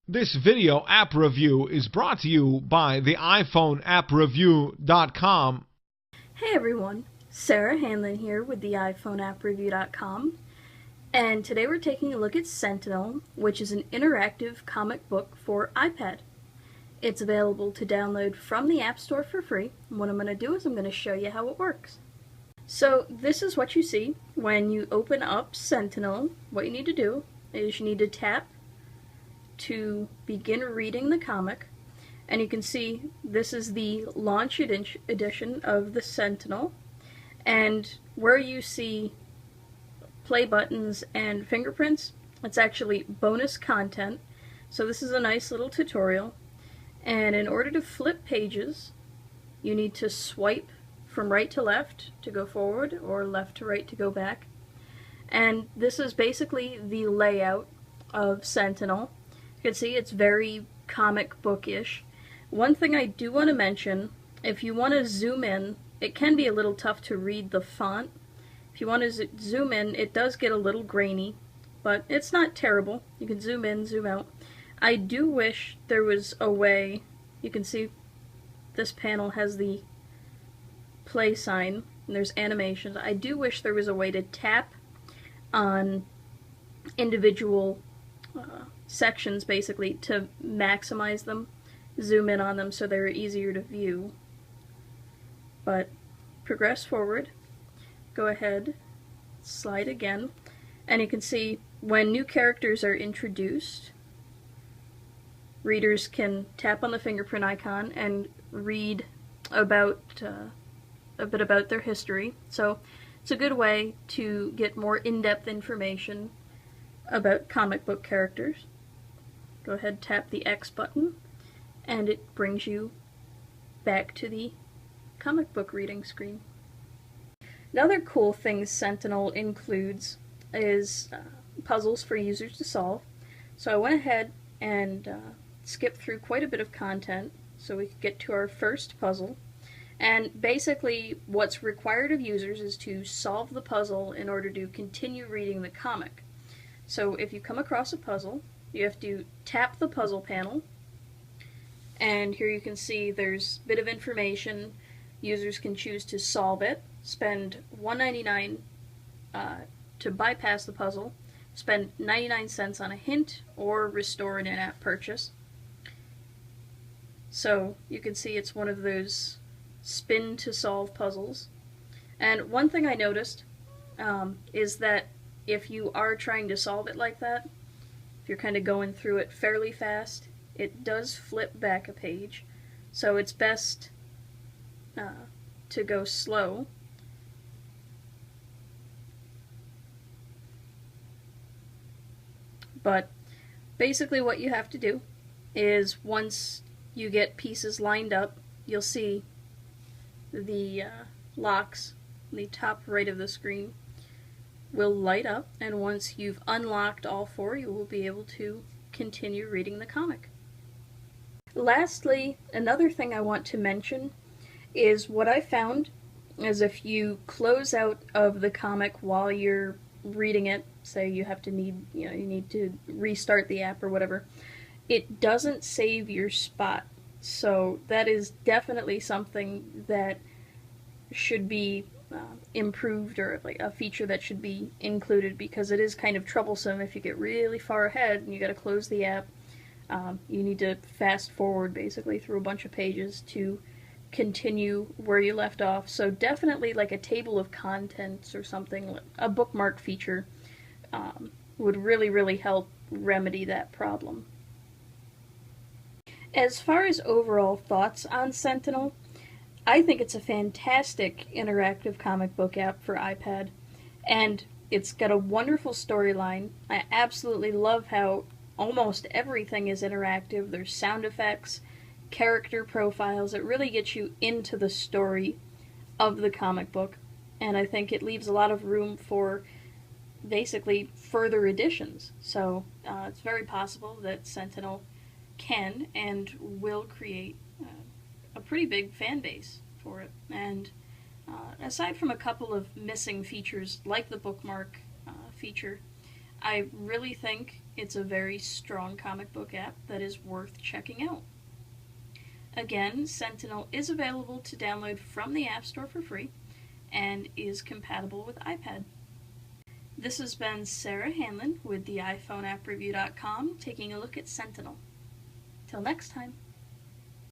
This video app review is brought to you by the iPhoneAppReview.com. Hey everyone, Sarah Hanlon here with the iPhoneAppReview.com, and today we're taking a look at Sentinel, which is an interactive comic book for iPad. It's available to download from the App Store for free, and what I'm going to do is I'm going to show you how it works. So this is what you see when you open up Sentinel. What you need to do is you need to tap to begin reading the comic, and you can see this is the launch edition of the Sentinel, and where you see play buttons and fingerprints, it's actually bonus content. So this is a nice little tutorial, and in order to flip pages you need to swipe from right to left to go forward or left to right to go back, and this is basically the layout of Sentinel. You can see it's very comic bookish. One thing I do want to mention, if you want to zoom in, it can be a little tough to read the font. If you want to zoom in, it does get a little grainy, but it's not terrible. You can zoom in, zoom out. I do wish there was a way, you can see this panel has the play sign, and there's animations. I do wish there was a way to tap on individual sections, basically, to maximize them, zoom in on them so they're easier to view. But progress forward, go ahead, slide again, and you can see when new characters are introduced, readers can tap on the fingerprint icon and read about a bit about their history. So it's a good way to get more in-depth information about comic book characters. Go ahead, tap the X button, and it brings you back to the comic book reading screen. Another cool thing Sentinel includes is puzzles for users to solve. So I went ahead and skipped through quite a bit of content so we could get to our first puzzle. And basically what's required of users is to solve the puzzle in order to continue reading the comic. So if you come across a puzzle, you have to tap the puzzle panel, and here you can see there's a bit of information. Users can choose to solve it, spend $1.99 to bypass the puzzle, spend 99 cents on a hint, or restore an in-app purchase. So you can see it's one of those spin to solve puzzles. And one thing I noticed is that if you are trying to solve it like that, if you're kind of going through it fairly fast, it does flip back a page. So it's best to go slow. But basically what you have to do is once you get pieces lined up, you'll see the locks in the top right of the screen will light up, and once you've unlocked all four, you will be able to continue reading the comic. Lastly, another thing I want to mention is what I found is if you close out of the comic while you're reading it, say you need to restart the app or whatever, it doesn't save your spot. So that is definitely something that should be improved, or like a feature that should be included, because it is kind of troublesome if you get really far ahead and you got to close the app. You need to fast forward basically through a bunch of pages to continue where you left off. So definitely like a table of contents or something, a bookmark feature would really help remedy that problem. As far as overall thoughts on Sentinel, I think it's a fantastic interactive comic book app for iPad, and it's got a wonderful storyline. I absolutely love how almost everything is interactive. There's sound effects, character profiles. It really gets you into the story of the comic book, and I think it leaves a lot of room for basically further editions. So it's very possible that Sentinel can and will create a pretty big fan base for it. And aside from a couple of missing features like the bookmark feature, I really think It's a very strong comic book app that is worth checking out. Again, Sentinel is available to download from the App Store for free and is compatible with iPad. This has been Sarah Hanlon with the iPhoneAppReview.com taking a look at Sentinel. Till next time.